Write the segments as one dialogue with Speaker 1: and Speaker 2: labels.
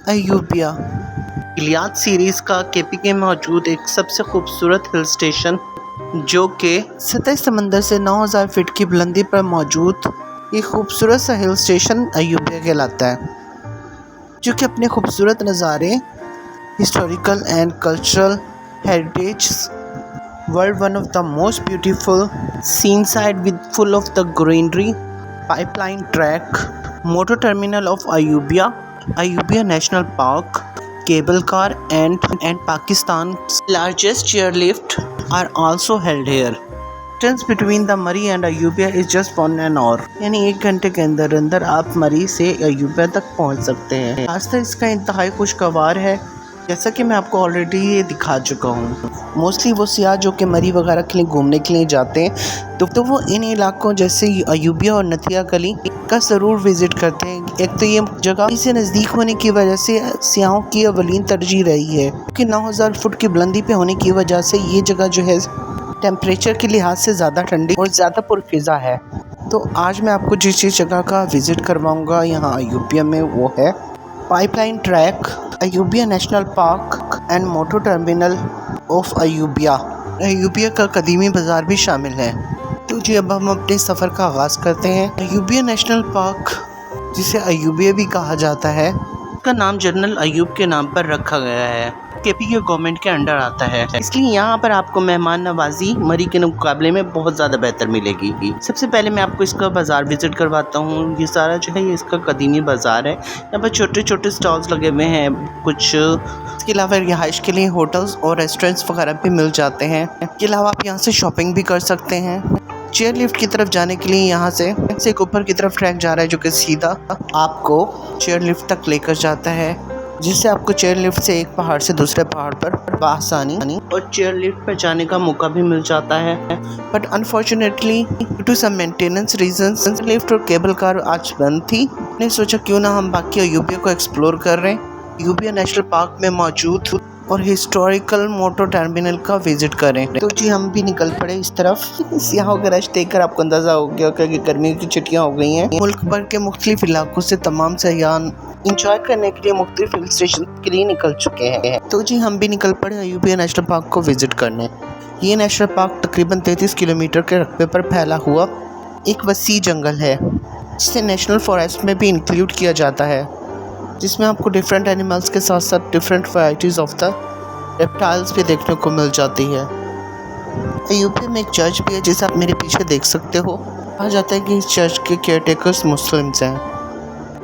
Speaker 1: Ayubia इलियाद series का KPK में मौजूद एक सबसे खूबसूरत हिल स्टेशन जो कि सतह समंदर से 9000 फीट की बुलंदी पर मौजूद एक खूबसूरत सा हिल स्टेशन अयूबिया कहलाता है, जो कि अपने खूबसूरत नज़ारे, historical and cultural heritage, world one of the most beautiful scene side with full of the greenery, pipeline track, motor terminal of Ayubia, Ayubia national park, cable car and Pakistan's largest chairlift are also held here. Distance between the Murree and Ayubia is just 1 hour. यानी 1 घंटे के अंदर अंदर आप मरी से अयूबिया तक पहुंच सकते हैं। रास्ता इसका इंतहाई खुशगवार है, जैसा कि मैं आपको ऑलरेडी ये दिखा चुका हूँ। मोस्टली वो सियाह जो कि मरी वगैरह के लिए घूमने के लिए जाते हैं तो वो इन इलाकों जैसे अयूबिया और नथिया गली का ज़रूर विज़िट करते हैं। एक तो ये जगह से नज़दीक होने की वजह से सियाहों की अवलीन तरजीह रही है, क्योंकि 9000 फुट की बुलंदी पे होने की वजह से ये जगह जो है टेम्परेचर के लिहाज से ज़्यादा ठंडी और ज़्यादा पुरफिज़ा है। तो आज मैं आपको जिस जगह का विज़िट करवाऊँगा यहाँ अयूबिया में वो है pipeline track, Ayubia national park and motor terminal of Ayubia. Ayubia का कदीमी बाज़ार भी शामिल है। तो जी अब हम अपने सफ़र का आगाज़ करते हैं। अयूबिया नेशनल पार्क, जिसे अयूबिया भी कहा जाता है, इसका नाम जनरल अयूब के नाम पर रखा गया है। केपीके गवर्नमेंट के अंडर आता है, इसलिए यहाँ पर आपको मेहमान नवाजी मरी के मुकाबले में बहुत ज़्यादा बेहतर मिलेगी। सबसे पहले मैं आपको इसका बाज़ार विज़िट करवाता हूँ। ये सारा जो है ये इसका कदीमी बाज़ार है। यहाँ पर छोटे छोटे स्टॉल्स लगे हुए हैं कुछ। इसके अलावा रिहाइश के लिए होटल्स और रेस्टोरेंट्स वगैरह भी मिल जाते हैं। इसके अलावा आप यहाँ से शॉपिंग भी कर सकते हैं। चेयर लिफ्ट की तरफ जाने के लिए यहाँ से एक ऊपर की तरफ ट्रैक जा रहा है जो कि सीधा आपको चेयर लिफ्ट तक लेकर जाता है, जिससे आपको चेयर लिफ्ट से एक पहाड़ से दूसरे पहाड़ पर आसानी और चेयर लिफ्ट पर जाने का मौका भी मिल जाता है। But unfortunately due to some maintenance reasons lift और केबल कार आज बंद थी। मैंने सोचा क्यों ना हम बाकी अयूबिया को एक्सप्लोर कर रहे हैं, अयूबिया नेशनल पार्क में मौजूद और हिस्टोरिकल मोटर टर्मिनल का विजिट करें। तो जी हम भी निकल पड़े इस तरफ। सियाहों का रश देखकर आपको अंदाज़ा हो गया कि गर्मी की छुट्टियां हो गई हैं। मुल्क भर के मुख्तलिफ इलाकों से तमाम सयाह इंजॉय करने के लिए मुख्तलिफ हिल स्टेशन के लिए निकल चुके हैं। तो जी हम भी निकल पड़े अयूबिया नेशनल पार्क को विजिट करने। ये नेशनल पार्क तकरीबन 33 किलोमीटर के रकबे पर फैला हुआ एक वसी जंगल है, जिसे नेशनल फॉरेस्ट में भी इंक्लूड किया जाता है, जिसमें आपको डिफरेंट एनिमल्स के साथ साथ different varieties of the reptiles भी देखने को मिल जाती है। अयूबिया में एक चर्च भी है, जिसे आप मेरे पीछे देख सकते हो। कहा जाता है कि इस चर्च के केयरटेकर्स मुस्लिम्स हैं।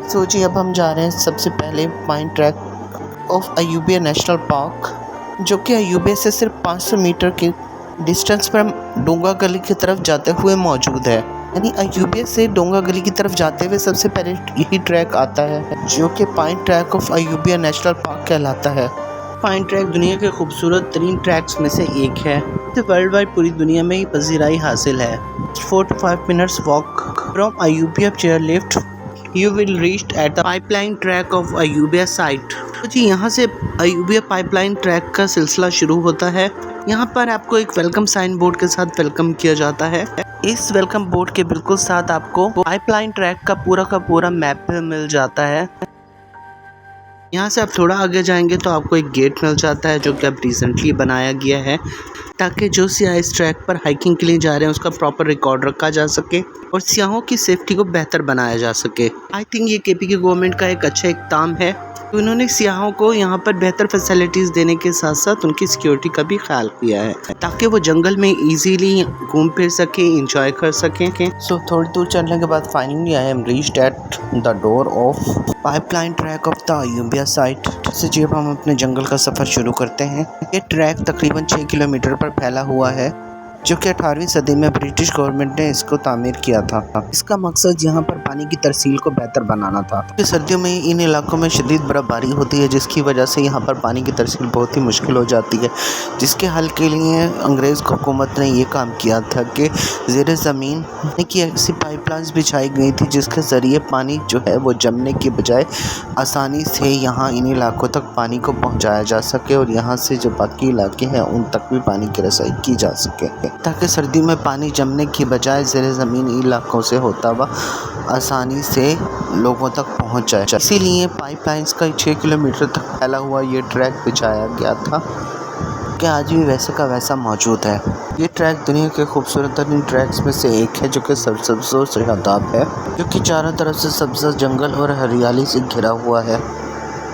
Speaker 1: तो जी अब हम जा रहे हैं सबसे पहले pine track of Ayubia national park, जो कि अयूबिया से सिर्फ 500 मीटर के डिस्टेंस पर डोंगा गली की तरफ जाते हुए मौजूद है। यानी अयूबिया से डोंगा गली की तरफ जाते हुए सबसे पहले यही ट्रैक आता है, जो कि pine track of Ayubia national park कहलाता है। पाइन ट्रैक दुनिया के खूबसूरत तरीन ट्रैक्स में से एक है। इसे वर्ल्ड वाइड पूरी दुनिया में ही पजीराई हासिल है। 4 to 5 minutes walk from Ayubia chair lift you will reach at the pipeline track of Ayubia site. तो जी यहाँ से अयूबिया पाइपलाइन ट्रैक का सिलसिला शुरू होता है। यहाँ पर आपको एक वेलकम साइन बोर्ड के साथ वेलकम किया जाता है। इस वेलकम बोर्ड के बिल्कुल साथ आपको पाइपलाइन ट्रैक का पूरा मैप मिल जाता है। यहाँ से आप थोड़ा आगे जाएंगे तो आपको एक गेट मिल जाता है, जो कि अब रिसेंटली बनाया गया है, ताकि जो सियाह इस ट्रैक पर हाइकिंग के लिए जा रहे हैं उसका प्रॉपर रिकॉर्ड रखा जा सके और सियाहों की सेफ्टी को बेहतर बनाया जा सके। आई थिंक ये केपीके गवर्नमेंट का एक अच्छा इक़दाम है। तो उन्होंने सियाहों को यहाँ पर बेहतर फैसिलिटीज़ देने के साथ साथ उनकी सिक्योरिटी का भी ख्याल किया है, ताकि वो जंगल में इजीली घूम फिर सकें, इंजॉय कर सकें। सो थोड़ी दूर चलने के बाद finally I am reached at the door of pipeline track of the Ayubia site. से जब हम अपने जंगल का सफ़र शुरू करते हैं, ये ट्रैक तकरीबन 6 किलोमीटर पर फैला हुआ है, जो कि 18वीं सदी में ब्रिटिश गवर्नमेंट ने इसको तामीर किया था। इसका मकसद यहाँ पर पानी की तरसील को बेहतर बनाना था, क्योंकि सर्दियों में इन इलाकों में शदीद बर्फबारी होती है, जिसकी वजह से यहाँ पर पानी की तरसील बहुत ही मुश्किल हो जाती है। जिसके हल के लिए अंग्रेज़ हुकूमत ने ये काम किया था कि ज़ेर ज़मीन की ऐसी पाइपलाइंस बिछाई गई थी, जिसके ज़रिए पानी जो है वो जमने के बजाय आसानी से यहाँ इन इलाकों तक पानी को पहुँचाया जा सके और यहाँ से जो बाकी इलाके हैं उन तक भी पानी की रसाई की जा सके। ताकि सर्दी में पानी जमने की बजाय ज़ेरे ज़मीन इलाकों से होता हुआ आसानी से लोगों तक पहुंच जाए। इसीलिए पाइपलाइंस का 6 किलोमीटर तक फैला हुआ ये ट्रैक बिछाया गया था कि आज भी वैसे का वैसा मौजूद है। ये ट्रैक दुनिया के खूबसूरत तरीन ट्रैक्स में से एक है जो कि सरसब्ज़ और शादाब है, जो कि चारों तरफ से सब्ज़ जंगल और हरियाली से घिरा हुआ है।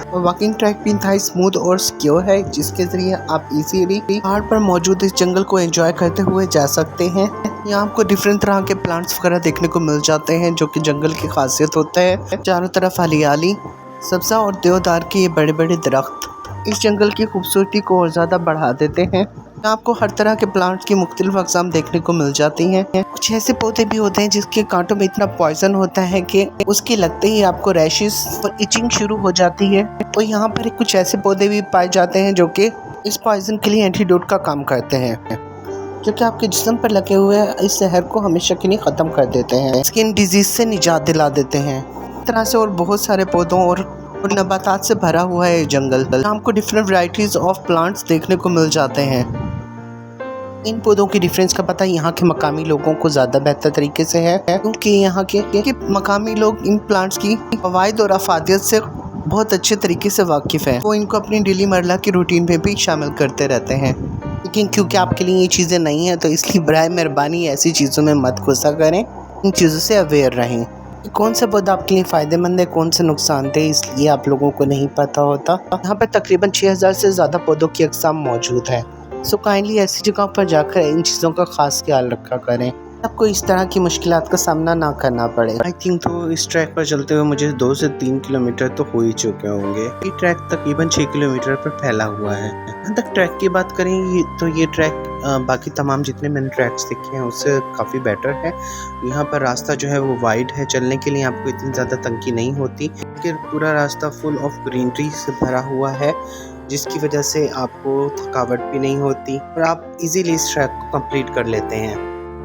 Speaker 1: और वॉकिंग ट्रैक भी इंतहाई स्मूथ और सिक्योर है, जिसके ज़रिए आप इजीली पहाड़ पर मौजूद इस जंगल को एंजॉय करते हुए जा सकते हैं। यहाँ आपको डिफरेंट तरह के प्लांट्स वगैरह देखने को मिल जाते हैं जो कि जंगल की खासियत होता है। चारों तरफ हरियाली, सब्ज़ा और देवदार के ये बड़े बड़े दरख्त इस जंगल की खूबसूरती को और ज़्यादा बढ़ा देते हैं। आपको हर तरह के प्लांट्स की मुख्तलिफ अक़साम देखने को मिल जाती हैं। कुछ ऐसे पौधे भी होते हैं जिसके कांटों में इतना पॉइजन होता है कि उसके लगते ही आपको रैशेस और इचिंग शुरू हो जाती है। और यहाँ पर कुछ ऐसे पौधे भी पाए जाते हैं जो कि इस पॉइजन के लिए एंटीडोट का काम करते हैं, जो कि आपके जिस्म पर लगे हुए इस जहर को हमेशा के लिए ख़त्म कर देते हैं, स्किन डिजीज़ से निजात दिला देते हैं। इस तरह से और बहुत सारे पौधों और नबातात से भरा हुआ है जंगल। हमको डिफरेंट वैरायटीज़ ऑफ प्लांट्स देखने को मिल जाते हैं। इन पौधों की डिफरेंस का पता यहाँ के मकामी लोगों को ज़्यादा बेहतर तरीके से है, क्योंकि यहाँ के मकामी लोग इन प्लांट्स की फ़वाइद और अफादियत से बहुत अच्छे तरीके से वाकिफ़ हैं। वो इनको अपनी डेली मरला की रूटीन में भी शामिल करते रहते हैं। लेकिन क्योंकि आपके लिए ये चीज़ें नहीं हैं, तो इसलिए बराए मेहरबानी ऐसी चीज़ों में मत घुसा करें, इन चीज़ों से अवेयर रहें। कौन सा पौधा आपके लिए फ़ायदेमंद है, कौन से नुकसानदेह, इसलिए आप लोगों को नहीं पता होता। यहाँ पर तकरीबन 6000 से ज़्यादा पौधों की अक़साम मौजूद है। सो काइंडली ऐसी जगह पर जाकर इन चीज़ों का ख़ास ख्याल रखा करें, आपको इस तरह की मुश्किलात का सामना ना करना पड़े। आई थिंक तो इस ट्रैक पर चलते हुए मुझे 2 से 3 किलोमीटर तो हो ही चुके होंगे। ये ट्रैक तकरीबन 6 किलोमीटर पर फैला हुआ है। जहाँ तक ट्रैक की बात करें तो ये ट्रैक बाकी तमाम जितने मैंने ट्रैक्स देखे हैं उससे काफ़ी बेटर है। यहाँ पर रास्ता जो है वो वाइड है, चलने के लिए आपको इतनी ज़्यादा तंगी नहीं होती, क्योंकि पूरा रास्ता फुल ऑफ ग्रीनरी से भरा हुआ है, जिसकी वजह से आपको थकावट भी नहीं होती और आप इजीली इस ट्रैक को कंप्लीट कर लेते हैं।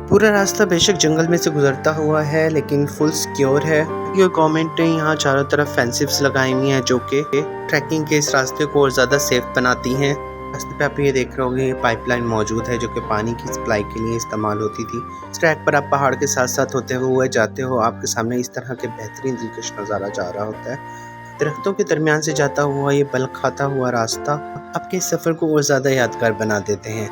Speaker 1: पूरा रास्ता बेशक जंगल में से गुजरता हुआ है, लेकिन फुल सिक्योर है। ये गवर्नमेंट ने यहाँ चारों तरफ फेंसिव्स लगाई हुई हैं जो कि ट्रैकिंग के इस रास्ते को और ज़्यादा सेफ बनाती हैं। रास्ते पे आप ये देख रहे होंगे, ये पाइपलाइन मौजूद है जो कि पानी की सप्लाई के लिए इस्तेमाल होती थी। इस ट्रैक पर आप पहाड़ के साथ साथ होते हुए जाते हो, आपके सामने इस तरह के बेहतरीन दिलकश नज़ारा जा रहा होता है। दरख्तों के दरमियान से जाता हुआ ये बल खाता हुआ रास्ता आपके सफ़र को और ज़्यादा यादगार बना देते हैं।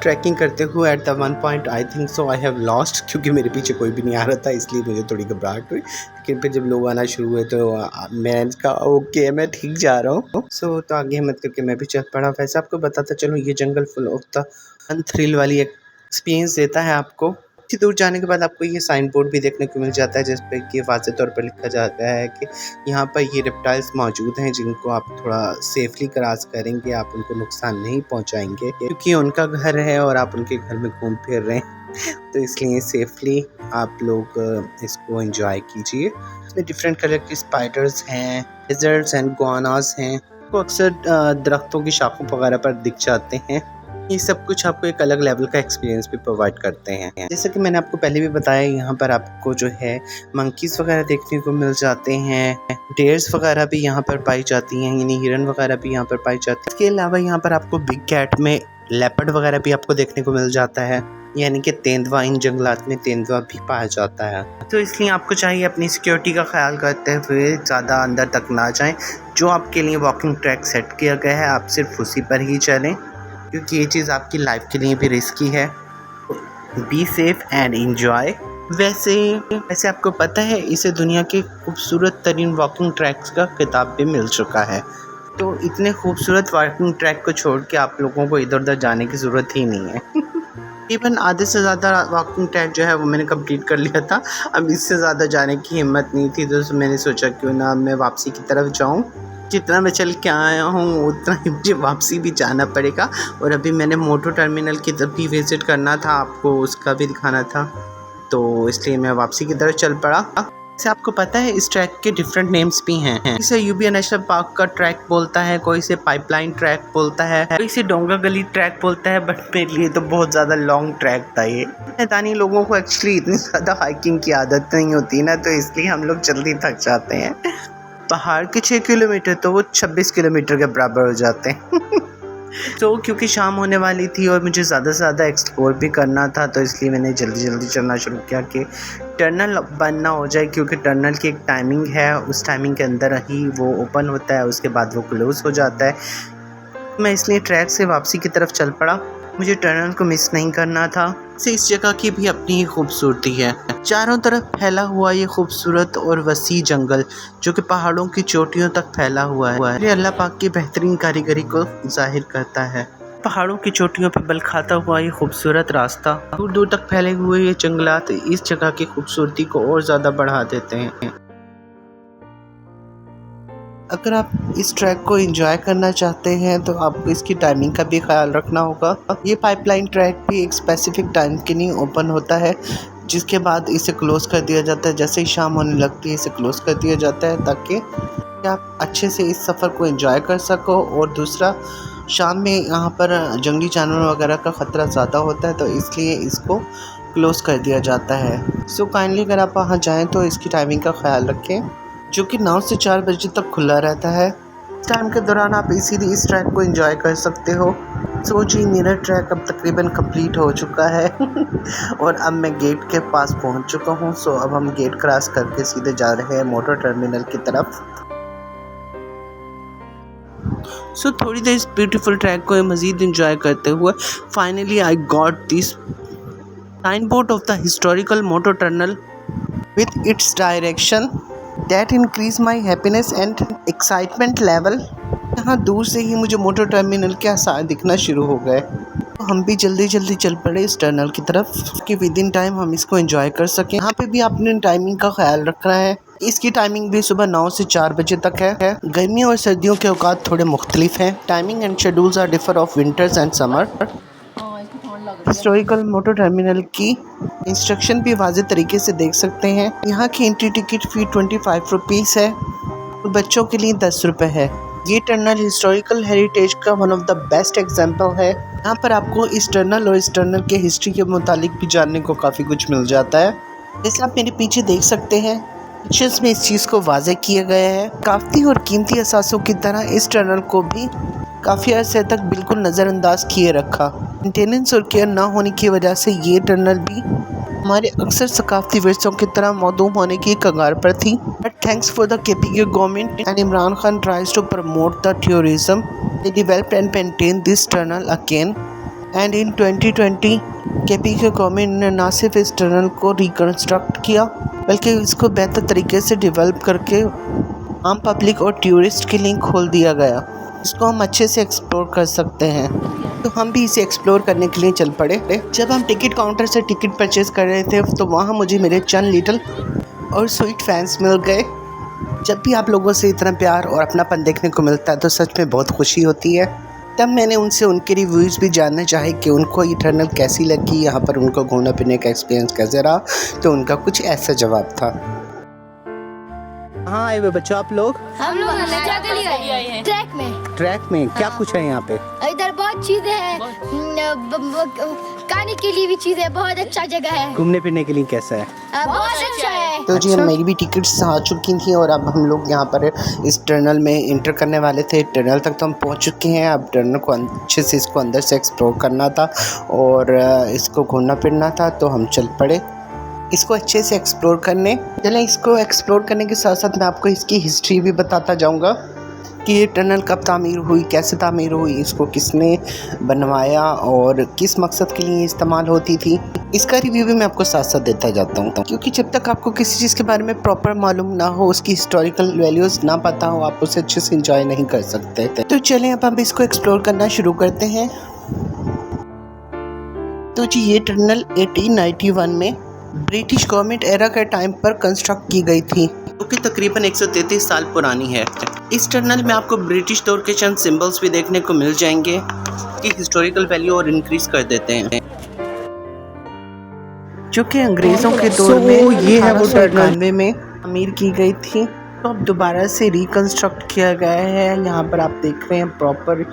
Speaker 1: ट्रैकिंग करते हुए at the one point I think so I have lost, क्योंकि मेरे पीछे कोई भी नहीं आ रहा था, इसलिए मुझे थोड़ी घबराहट हुई। लेकिन फिर जब लोग आना शुरू हुए तो मैंने कहा ओके मैं ठीक जा रहा हूँ। तो आगे हिम्मत करके मैं भी चल पड़ा। वैसे आपको बताता चलूँ, ये जंगल full of the fun thrill वाली एक्सपीरियंस देता है आपको। कुछ दूर जाने के बाद आपको ये साइन बोर्ड भी देखने को मिल जाता है, जिस पे कि वाज़ेह तौर पर लिखा जाता है कि यहाँ पर ये रेप्टाइल्स मौजूद हैं जिनको आप थोड़ा सेफली क्रॉस करेंगे, आप उनको नुकसान नहीं पहुँचाएंगे, क्योंकि उनका घर है और आप उनके घर में घूम फिर रहे हैं, तो इसलिए सेफली आप लोग इसको एंजॉय कीजिए। इसमें डिफरेंट कलर की स्पाइडर्स हैं, लिजर्ड्स एंड गुआनास हैं, वो अक्सर दरख्तों की शाखों वगैरह पर दिख जाते हैं। ये सब कुछ आपको एक अलग लेवल का एक्सपीरियंस भी प्रोवाइड करते हैं। जैसे कि मैंने आपको पहले भी बताया, यहाँ पर आपको जो है मंकीज़ वगैरह देखने को मिल जाते हैं, डेयर्स वगैरह भी यहाँ पर पाई जाती हैं, यानी हिरन वगैरह भी यहाँ पर पाई जाती है। इसके अलावा यहाँ पर आपको बिग कैट में लेपर्ड वगैरह भी आपको देखने को मिल जाता है, यानी कि तेंदुआ, इन जंगलात में तेंदुआ भी पाया जाता है। तो इसलिए आपको चाहिए अपनी सिक्योरिटी का ख्याल करते हुए ज़्यादा अंदर तक ना जाएं। जो आपके लिए वॉकिंग ट्रैक सेट किया गया है आप सिर्फ उसी पर ही चलें, क्योंकि ये चीज़ आपकी लाइफ के लिए भी रिस्की है। Be safe and enjoy. वैसे आपको पता है इसे दुनिया के खूबसूरत तरीन वॉकिंग ट्रैक्स का खिताब भी मिल चुका है। तो इतने खूबसूरत वॉकिंग ट्रैक को छोड़ के आप लोगों को इधर उधर जाने की ज़रूरत ही नहीं है। तकरीबन आधे से ज़्यादा वॉकिंग ट्रैक जो है वो मैंने कंप्लीट कर लिया था। अब इससे ज़्यादा जाने की हिम्मत नहीं थी, तो मैंने सोचा क्यों ना मैं वापसी की तरफ जाऊँ। जितना मैं चल के आया हूँ उतना ही मुझे वापसी भी जाना पड़ेगा। और अभी मैंने मोटो टर्मिनल की तरफ भी विज़िट करना था, आपको उसका भी दिखाना था, तो इसलिए मैं वापसी की तरफ चल पड़ा। वैसे आपको पता है इस ट्रैक के डिफरेंट नेम्स भी हैं। इसे यूबिया नेशनल पार्क का ट्रैक बोलता है, कोई इसे पाइपलाइन ट्रैक बोलता है, कोई इसे डोंगा गली ट्रैक बोलता है, बट मेरे लिए तो बहुत ज़्यादा लॉन्ग ट्रैक था ये। मैदानी लोगों को एक्चुअली इतनी ज़्यादा हाइकिंग की आदत नहीं होती ना, तो इसलिए हम लोग जल्दी थक जाते हैं। पहाड़ के 6 किलोमीटर तो वो 26 किलोमीटर के बराबर हो जाते हैं। तो क्योंकि शाम होने वाली थी और मुझे ज़्यादा से ज़्यादा एक्सप्लोर भी करना था, तो इसलिए मैंने जल्दी जल्दी चलना शुरू किया कि टनल बंद ना हो जाए, क्योंकि टनल की एक टाइमिंग है, उस टाइमिंग के अंदर ही वो ओपन होता है, उसके बाद वो क्लोज़ हो जाता है। मैं इसलिए ट्रैक से वापसी की तरफ चल पड़ा, मुझे टनल को मिस नहीं करना था। इस जगह की भी अपनी खूबसूरती है, चारों तरफ फैला हुआ ये खूबसूरत और वसी जंगल जो कि पहाड़ों की चोटियों तक फैला हुआ है, ये अल्लाह पाक की बेहतरीन कारीगरी को जाहिर करता है। पहाड़ों की चोटियों पर बल खाता हुआ ये खूबसूरत रास्ता, दूर दूर तक फैले हुए ये जंगलात इस जगह की खूबसूरती को और ज़्यादा बढ़ा देते हैं। अगर आप इस ट्रैक को एंजॉय करना चाहते हैं तो आपको इसकी टाइमिंग का भी ख्याल रखना होगा। ये पाइपलाइन ट्रैक भी एक स्पेसिफिक टाइम के लिए ओपन होता है, जिसके बाद इसे क्लोज़ कर दिया जाता है। जैसे ही शाम होने लगती है इसे क्लोज़ कर दिया जाता है, ताकि आप अच्छे से इस सफ़र को एंजॉय कर सको। और दूसरा, शाम में यहाँ पर जंगली जानवर वगैरह का ख़तरा ज़्यादा होता है, तो इसलिए इसको क्लोज़ कर दिया जाता है। सो काइंडली अगर आप वहाँ जाएँ तो इसकी टाइमिंग का ख्याल रखें, जो कि 9 से 4 बजे तक खुला रहता है। इस टाइम के दौरान आप इसीलिए इस ट्रैक को एंजॉय कर सकते हो। सो जी, मेरा ट्रैक अब तकरीबन कंप्लीट हो चुका है और अब मैं गेट के पास पहुंच चुका हूं। सो अब हम गेट क्रॉस करके सीधे जा रहे हैं मोटर टर्मिनल की तरफ। सो थोड़ी देर इस ब्यूटीफुल ट्रैक को मज़ीद एंजॉय करते हुए finally I got this sign board of the historical motor tunnel with its direction that increase my happiness and excitement level। यहाँ दूर से ही मुझे मोटर टर्मिनल के आसार दिखना शुरू हो गए, तो हम भी जल्दी जल्दी चल पड़े इस टनल की तरफ कि विद इन टाइम हम इसको एंजॉय कर सकें। यहाँ पे भी आपने टाइमिंग का ख्याल रखना है। इसकी टाइमिंग भी सुबह 9 से 4 बजे तक है। गर्मियों और सर्दियों के औकात थोड़े मुख्तलिफ हैं। Timing and schedules are differ of winters and summer. Historical motor terminal की इंस्ट्रक्शन भी वाज़े तरीके से देख सकते हैं। यहाँ की एंट्री टिकट फ़ी 25 रुपीज़ है, तो बच्चों के लिए 10 रुपये है। ये टनल हिस्टोरिकल हेरिटेज का one of the best example है। यहाँ पर आपको इस टनल और इस टनल के हिस्ट्री के मुतालिक भी जानने को काफ़ी कुछ मिल जाता है। जैसे आप मेरे पीछे देख सकते हैं, पिक्चर्स में इस चीज़ को वाज़े किया गया है। काफ़ी और कीमती असासों की तरह इस टनल को भी काफ़ी अर्से तक बिल्कुल नज़रअंदाज किए रखा। मेंटेनेंस और केयर ना होने की वजह से ये टनल भी हमारे अक्सर सकाफती विरसों की तरह मौदूम होने की कगार पर थी। But thanks for the KPK government and Imran Khan tries to promote the tourism, they developed and maintain this tunnel again. And in 2020 KPK government ने ना सिर्फ इस टनल को रिकन्स्ट्रक्ट किया, बल्कि इसको बेहतर तरीके से डेवलप करके आम पब्लिक और टूरिस्ट के लिए खोल दिया गया। इसको हम अच्छे से एक्सप्लोर कर सकते हैं, तो हम भी इसे एक्सप्लोर करने के लिए चल पड़े। जब हम टिकट काउंटर से टिकट परचेज़ कर रहे थे तो वहाँ मुझे मेरे चंद लिटिल और स्वीट फैंस मिल गए। जब भी आप लोगों से इतना प्यार और अपनापन देखने को मिलता है तो सच में बहुत खुशी होती है। तब मैंने उनसे उनके रिव्यूज़ भी जानना चाहे कि उनको ये टनल कैसी लगी, यहाँ पर उनको घूमने फिरने का एक्सपीरियंस कैसे रहा। तो उनका कुछ ऐसा जवाब था। हाँ, आए हुए बच्चों आप लोग?
Speaker 2: हम लोग ट्रैक में
Speaker 1: क्या कुछ है यहाँ पे?
Speaker 2: इधर बहुत चीजें हैं, खाने के लिए भी चीजें, बहुत अच्छा जगह है।
Speaker 1: घूमने फिरने के लिए कैसा है?
Speaker 2: बहुत अच्छा है।
Speaker 1: तो जी, मेरी भी टिकट्स आ चुकी थी और अब हम लोग यहाँ पर इस टनल में इंटर करने वाले थे। टनल तक तो हम पहुँच चुके हैं। अब टनल को अच्छे से इसको अंदर से एक्सप्लोर करना था और इसको घूमना फिरना था, तो हम चल पड़े इसको अच्छे से एक्सप्लोर करने। चलें, इसको एक्सप्लोर करने के साथ साथ मैं आपको इसकी हिस्ट्री भी बताता जाऊंगा कि ये टनल कब तामीर हुई, कैसे तामीर हुई, इसको किसने बनवाया और किस मकसद के लिए इस्तेमाल होती थी। इसका रिव्यू भी मैं आपको साथ साथ देता जाता हूँ, क्योंकि जब तक आपको किसी चीज़ के बारे में प्रॉपर मालूम ना हो, उसकी हिस्टोरिकल वैल्यूज़ ना पता हो, आप उसे अच्छे से इंजॉय नहीं कर सकते। तो चलें अब हम इसको एक्सप्लोर करना शुरू करते हैं। तो जी, ये टनल 1891 में ब्रिटिश गवर्नमेंट एरा के टाइम पर कंस्ट्रक्ट की गई थी, जो कि तकरीबन 133 साल पुरानी है। इस टनल में आपको ब्रिटिश दौर के चंद सिंबल्स भी देखने को मिल जाएंगे कि हिस्टोरिकल वैल्यू और इंक्रीज कर देते हैं, जो कि अंग्रेज़ों के दौर में ये है वो टनल में तामीर की गई थी। तो अब दोबारा से रिकन्स्ट्रक्ट किया गया है। यहाँ पर आप देख रहे हैं प्रॉपर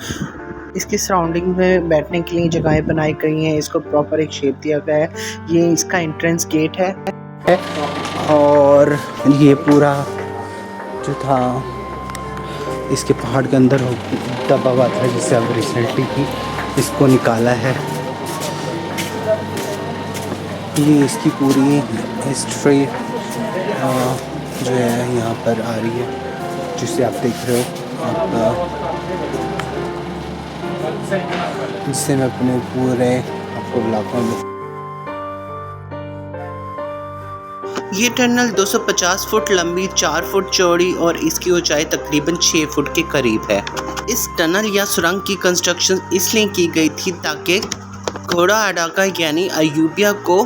Speaker 1: इसकी सराउंडिंग में बैठने के लिए जगहें बनाई गई हैं, इसको प्रॉपर एक शेप दिया गया है। ये इसका एंट्रेंस गेट है और ये पूरा जो था
Speaker 3: इसके पहाड़ के अंदर दबा हुआ था, जिससे अब रिसेंटली ही इसको निकाला है। ये इसकी पूरी हिस्ट्री जो है यहाँ पर आ रही है, जिसे आप देख रहे हो। आप जिससे मैं अपने पूरे आपको बुलाता हूँ।
Speaker 1: ये टनल 250 फुट लंबी, 4 फुट चौड़ी और इसकी ऊंचाई तकरीबन 6 फुट के करीब है। इस टनल या सुरंग की कंस्ट्रक्शन इसलिए की गई थी ताकि घोड़ा अडाका यानी अयूबिया को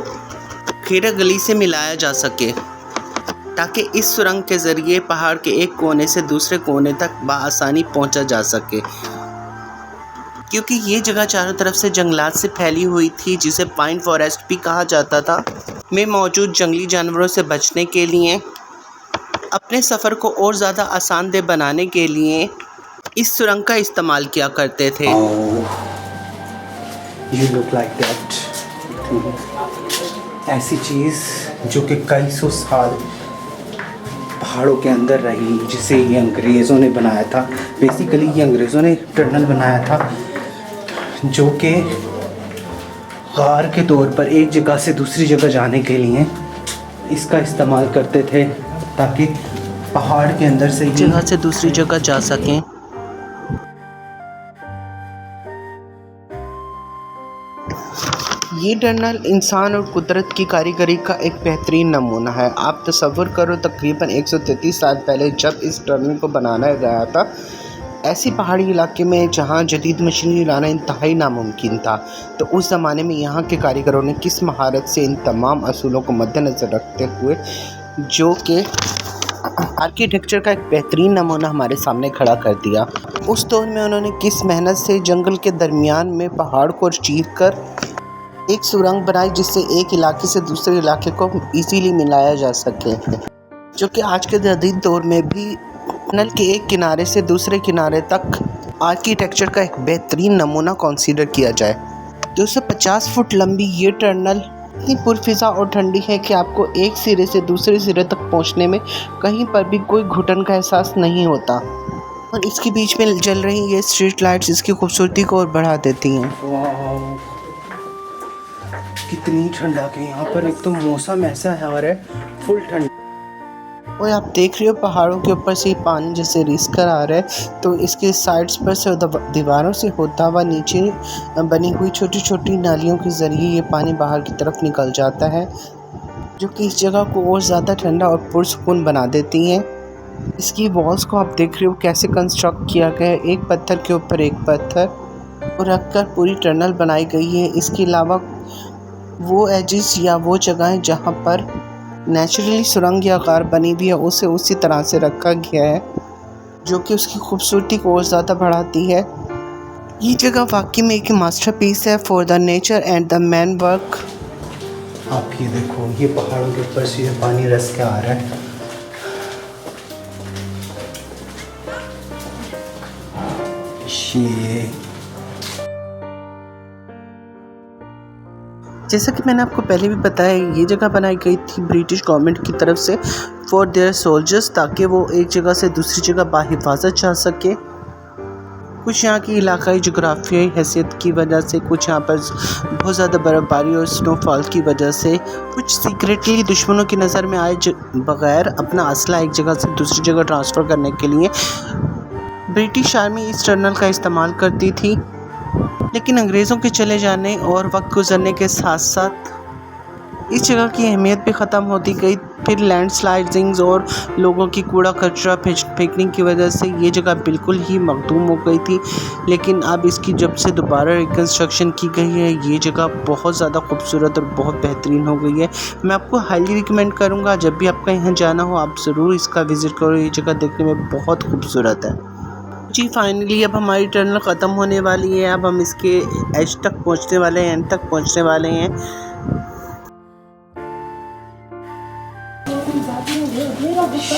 Speaker 1: खेरा गली से मिलाया जा सके, ताकि इस सुरंग के ज़रिए पहाड़ के एक कोने से दूसरे कोने तक बआसानी पहुंचा जा सके। क्योंकि ये जगह चारों तरफ से जंगलात से फैली हुई थी, जिसे पाइन फॉरेस्ट भी कहा जाता था, में मौजूद जंगली जानवरों से बचने के लिए, अपने सफ़र को और ज़्यादा आसानदेह बनाने के लिए इस सुरंग का इस्तेमाल किया करते थे।
Speaker 3: You look like that. ऐसी चीज़ जो कि कई सौ साल पहाड़ों के अंदर रही, जिसे ये अंग्रेज़ों ने बनाया था। बेसिकली ये अंग्रेज़ों ने टनल बनाया था जो कि कार के तौर पर एक जगह से दूसरी जगह जाने के लिए इसका इस्तेमाल करते थे, ताकि पहाड़ के अंदर से
Speaker 1: एक जगह से दूसरी जगह जा सकें। ये टनल इंसान और कुदरत की कारीगरी का एक बेहतरीन नमूना है। आप तसव्वुर करो, तकरीबन 133 साल पहले जब इस टनल को बनाया गया था, ऐसी पहाड़ी इलाके में जहां जदीद मशीनरी लाना इंतहाई नामुमकिन था, तो उस ज़माने में यहाँ के कारीगरों ने किस महारत से इन तमाम असूलों को मद्देनज़र रखते हुए, जो कि आर्किटेक्चर का एक बेहतरीन नमूना हमारे सामने खड़ा कर दिया। उस दौर में उन्होंने किस मेहनत से जंगल के दरमियान में पहाड़ को चीर कर एक सुरंग बनाई, जिससे एक इलाके से दूसरे इलाके को इजीली मिलाया जा सके, जो कि आज के जदीद दौर में भी टनल के एक किनारे से दूसरे किनारे तक आर्किटेक्चर का एक बेहतरीन नमूना कंसीडर किया जाए। 250 फुट लंबी ये टनल इतनी पुरफिज़ा और ठंडी है कि आपको एक सिरे से दूसरे सिरे तक पहुंचने में कहीं पर भी कोई घुटन का एहसास नहीं होता, और इसके बीच में जल रही ये स्ट्रीट लाइट्स इसकी खूबसूरती को और बढ़ा देती हैं।
Speaker 3: कितनी ठंडा के यहाँ पर, एक तो मौसम ऐसा है और है फुल ठंड।
Speaker 1: और आप देख रहे हो पहाड़ों के ऊपर से पानी जैसे रिस कर आ रहा है, तो इसके साइड्स पर से दीवारों से होता हुआ नीचे बनी हुई छोटी छोटी नालियों के ज़रिए ये पानी बाहर की तरफ निकल जाता है, जो कि इस जगह को और ज़्यादा ठंडा और पुरसुकून बना देती हैं। इसकी वॉल्स को आप देख रहे हो कैसे कंस्ट्रक्ट किया गया है, एक पत्थर के ऊपर एक पत्थर और रख कर पूरी टनल बनाई गई है। इसके अलावा वो एजिस या वो जगहें जहाँ पर नेचुरली सुरंग या कार बनी हुई है, उसे उसी तरह से रखा गया है, जो कि उसकी खूबसूरती को और ज़्यादा बढ़ाती है। ये जगह वाकई में एक मास्टरपीस है for the nature and the man work.
Speaker 3: आप ये देखो, ये पहाड़ों के ऊपर से ये पानी रस के आ रहा है। ये
Speaker 1: जैसा कि मैंने आपको पहले भी बताया, ये जगह बनाई गई थी ब्रिटिश गवर्नमेंट की तरफ से फॉर देयर सोल्जर्स, ताकि वो एक जगह से दूसरी जगह बाहिफाजत जा सके। कुछ यहाँ की इलाकाई जोग्राफियाई हैसियत की वजह से, कुछ यहाँ पर बहुत ज़्यादा बर्फ़बारी और स्नोफॉल की वजह से, कुछ सीक्रेटली दुश्मनों की नज़र में आए बग़ैर अपना असला एक जगह से दूसरी जगह ट्रांसफ़र करने के लिए ब्रिटिश आर्मी इस टनल का इस्तेमाल करती थी। लेकिन अंग्रेज़ों के चले जाने और वक्त गुजरने के साथ साथ इस जगह की अहमियत भी ख़त्म होती गई। फिर लैंडस्लाइडिंग्स और लोगों की कूड़ा कचरा फेंकने की वजह से ये जगह बिल्कुल ही मखदूम हो गई थी। लेकिन अब इसकी जब से दोबारा रिकन्स्ट्रक्शन की गई है, ये जगह बहुत ज़्यादा खूबसूरत और बहुत बेहतरीन हो गई है। मैं आपको हाईली रिकमेंड करूँगा, जब भी आपका यहाँ जाना हो आप ज़रूर इसका विज़िट करो। ये जगह देखने में बहुत खूबसूरत है जी। फाइनली अब हमारी टनल ख़त्म होने वाली है। अब हम इसके एज तक पहुँचने वाले हैं, एंड तक पहुँचने वाले हैं।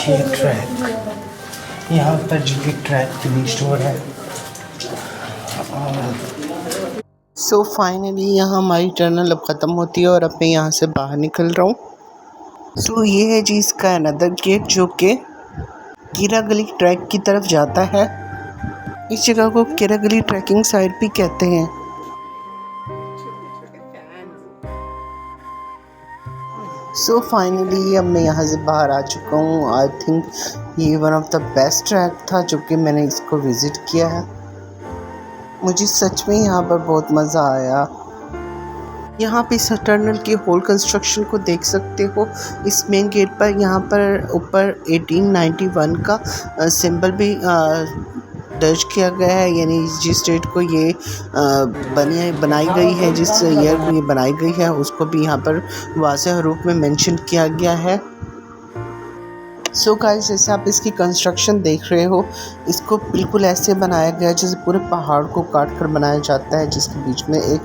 Speaker 3: ये ट्रैक, यहाँ पर जो कि ट्रैक फिनिश्ड हो रहा है।
Speaker 1: सो फाइनली यहाँ हमारी टनल अब ख़त्म होती है और अब मैं यहाँ से बाहर निकल रहा हूँ। सो ये है जी इसका अनदर गेट, जो कि कीरा गली ट्रैक की तरफ जाता है। इस जगह को कीरा गली ट्रैकिंग साइट भी कहते हैं। सो फाइनली अब मैं यहाँ से बाहर आ चुका हूँ। आई थिंक ये one of the best track था जो कि मैंने इसको विज़िट किया है। मुझे सच में यहाँ पर बहुत मज़ा आया। यहाँ पे इस टनल की होल कंस्ट्रक्शन को देख सकते हो। इस मेन गेट पर यहाँ पर ऊपर 1891 का सिंबल भी दर्ज किया गया है, यानी जिस डेट को ये बनाई गई है, जिस ईयर को ये बनाई गई है उसको भी यहाँ पर वाज़ेह रूप में मेंशन किया गया है। सो गाइस, जैसे आप इसकी कंस्ट्रक्शन देख रहे हो, इसको बिल्कुल ऐसे बनाया गया है जैसे पूरे पहाड़ को काट कर बनाया जाता है, जिसके बीच में एक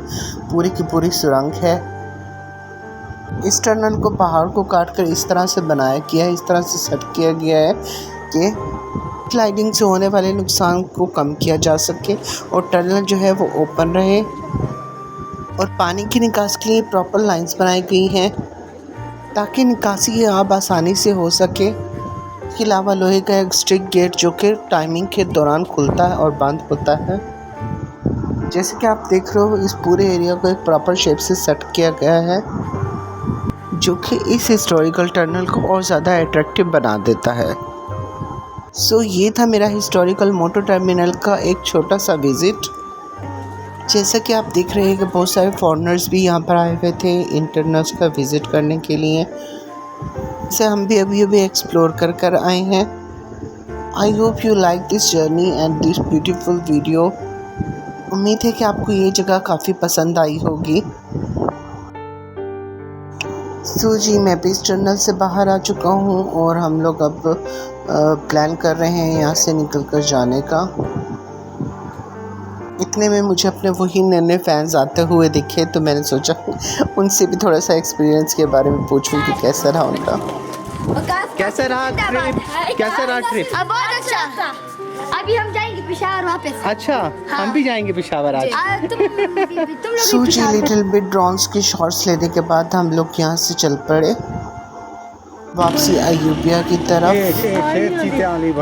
Speaker 1: पूरी की पूरी सुरंग है। इस टनल को पहाड़ को काट कर इस तरह से बनाया गया है, इस तरह से सेट किया गया है कि स्लाइडिंग से होने वाले नुकसान को कम किया जा सके और टनल जो है वो ओपन रहे। और पानी की निकासी के लिए प्रॉपर लाइंस बनाई गई हैं ताकि निकासी अब आसानी से हो सके। इसके अलावा लोहे का एक स्ट्रिक्ट गेट जो कि टाइमिंग के दौरान खुलता है और बंद होता है। जैसे कि आप देख रहे हो, इस पूरे एरिया को एक प्रॉपर शेप से सेट किया गया है जो कि इस हिस्टोरिकल टनल को और ज़्यादा अट्रैक्टिव बना देता है। सो ये था मेरा हिस्टोरिकल मोटर टर्मिनल का एक छोटा सा विज़िट। जैसा कि आप देख रहे हैं कि बहुत सारे फॉरेनर्स भी यहाँ पर आए हुए थे इंटरनल्स का विज़िट करने के लिए। इसे हम भी अभी एक्सप्लोर कर आए हैं। I hope you like this journey and this beautiful video. उम्मीद है कि आपको ये जगह काफ़ी पसंद आई होगी। सो जी, मैं भी इस टनल से बाहर आ चुका हूँ और हम लोग अब प्लान कर रहे हैं यहाँ से निकल कर जाने का। इतने में मुझे अपने वही नन्हे फैंस आते हुए दिखे तो मैंने सोचा उनसे भी थोड़ा सा एक्सपीरियंस के बारे में पूछूं कि कैसा रहा उनका। कैसा रहा ट्रिप?
Speaker 2: बहुत अच्छा। अभी हम जाएंगे पेशावर वापस।
Speaker 3: अच्छा, हम भी जाएंगे पेशावर आज।
Speaker 2: तुम
Speaker 1: सो जी, लिटिल बिट ड्रोन्स की शॉट्स लेने के बाद हम लोग यहाँ से चल पड़े वापसी अयूबिया की तरफ,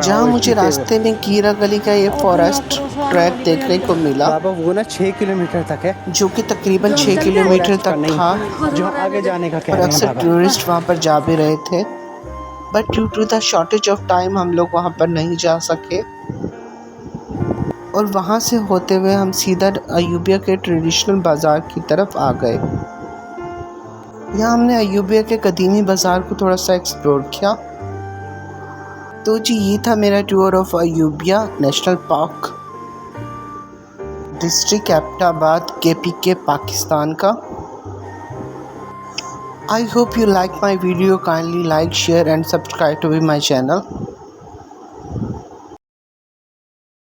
Speaker 1: जहाँ मुझे रास्ते में कीरा गली का ये फॉरेस्ट ट्रैक देखने को मिला।
Speaker 3: बाबा वो ना 6 किलोमीटर तक है,
Speaker 1: जो कि तकरीबन 6 किलोमीटर तक था,
Speaker 3: जो आगे जाने का कह
Speaker 1: और
Speaker 3: रहे हैं
Speaker 1: अक्सर
Speaker 3: बाबा।
Speaker 1: टूरिस्ट वहाँ पर जा भी रहे थे, but due to the shortage of time हम लोग वहाँ पर नहीं जा सके। और वहाँ से होते हुए हम सीधा अयूबिया के ट्रेडिशनल बाज़ार की तरफ आ गए। यहाँ हमने अयूबिया के कदीमी बाज़ार को थोड़ा सा एक्सप्लोर किया। तो जी, ये था मेरा tour of Ayubia national park, district Abbottabad, KPK, Pakistan का। I hope you like my video. Kindly like, share and subscribe to my channel.